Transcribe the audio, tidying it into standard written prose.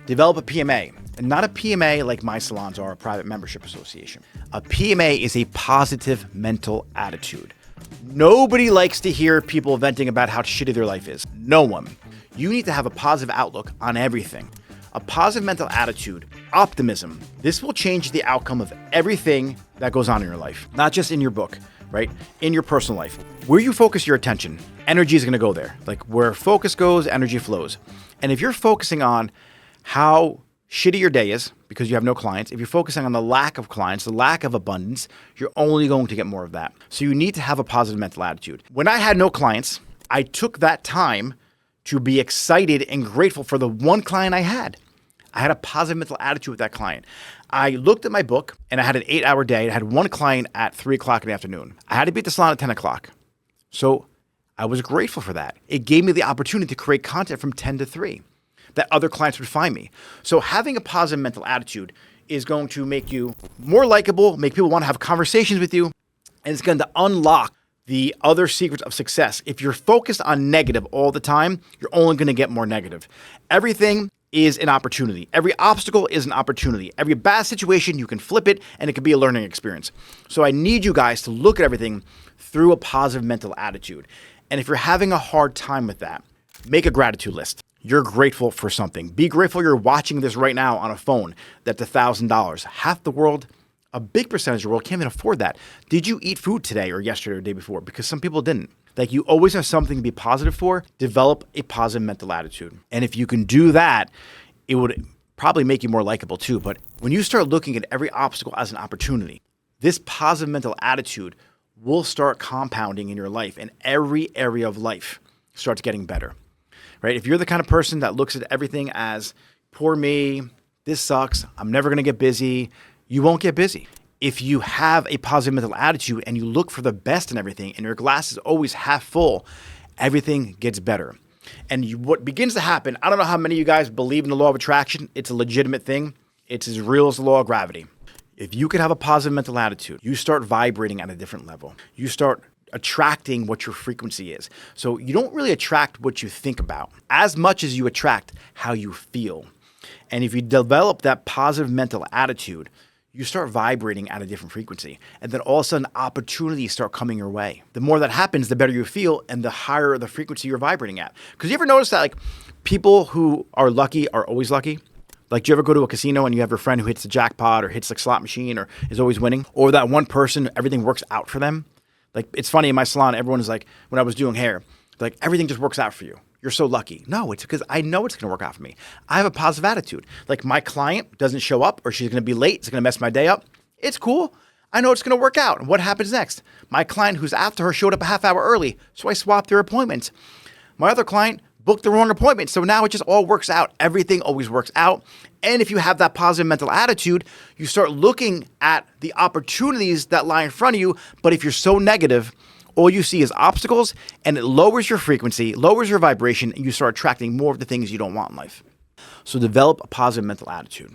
Develop a PMA, and not a PMA like my salons are, a private membership association. A PMA is a positive mental attitude. Nobody likes to hear people venting about how shitty their life is. No one. You need to have a positive outlook on everything. A positive mental attitude, optimism. This will change the outcome of everything that goes on in your life, not just in your book, right? In your personal life. Where you focus your attention, energy is going to go there. Like where focus goes, energy flows. And if you're focusing on how shitty your day is because you have no clients, if you're focusing on the lack of clients, the lack of abundance, you're only going to get more of that. So you need to have a positive mental attitude. When I had no clients, I took that time to be excited and grateful for the one client I had. I had a positive mental attitude with that client. I looked at my book and I had an 8-hour day. I had one client at 3 o'clock in the afternoon. I had to be at the salon at 10 o'clock. So I was grateful for that. It gave me the opportunity to create content from 10 to 3 that other clients would find me. So having a positive mental attitude is going to make you more likable, make people want to have conversations with you, and it's going to unlock the other secrets of success. If you're focused on negative all the time, you're only going to get more negative. Everything is an opportunity. Every obstacle is an opportunity. Every bad situation, you can flip it and it can be a learning experience. So I need you guys to look at everything through a positive mental attitude. And if you're having a hard time with that, make a gratitude list. You're grateful for something. Be grateful you're watching this right now on a phone that's $1,000. Half the world, a big percentage of the world can't even afford that. Did you eat food today or yesterday or the day before? Because some people didn't. Like you always have something to be positive for. Develop a positive mental attitude. And if you can do that, it would probably make you more likable too. But when you start looking at every obstacle as an opportunity, this positive mental attitude will start compounding in your life, and every area of life starts getting better, right? If you're the kind of person that looks at everything as poor me, this sucks, I'm never going to get busy, you won't get busy. If you have a positive mental attitude and you look for the best in everything and your glass is always half full, everything gets better. And what begins to happen, I don't know how many of you guys believe in the law of attraction. It's a legitimate thing. It's as real as the law of gravity. If you can have a positive mental attitude, you start vibrating at a different level. You start attracting what your frequency is. So you don't really attract what you think about as much as you attract how you feel. And if you develop that positive mental attitude, you start vibrating at a different frequency. And then all of a sudden, opportunities start coming your way. The more that happens, the better you feel and the higher the frequency you're vibrating at. Because you ever notice that like people who are lucky are always lucky? Like, do you ever go to a casino and you have your friend who hits the jackpot or hits the slot machine or is always winning? Or that one person, everything works out for them? Like, it's funny in my salon, everyone is like, when I was doing hair, like everything just works out for you. You're so lucky. No, it's because I know it's going to work out for me. I have a positive attitude. Like my client doesn't show up or she's going to be late. It's going to mess my day up. It's cool. I know it's going to work out. And what happens next? My client who's after her showed up a half hour early. So I swapped their appointments. My other client booked the wrong appointment. So now it just all works out. Everything always works out. And if you have that positive mental attitude, you start looking at the opportunities that lie in front of you. But if you're so negative, all you see is obstacles, and it lowers your frequency, lowers your vibration, and you start attracting more of the things you don't want in life. So develop a positive mental attitude.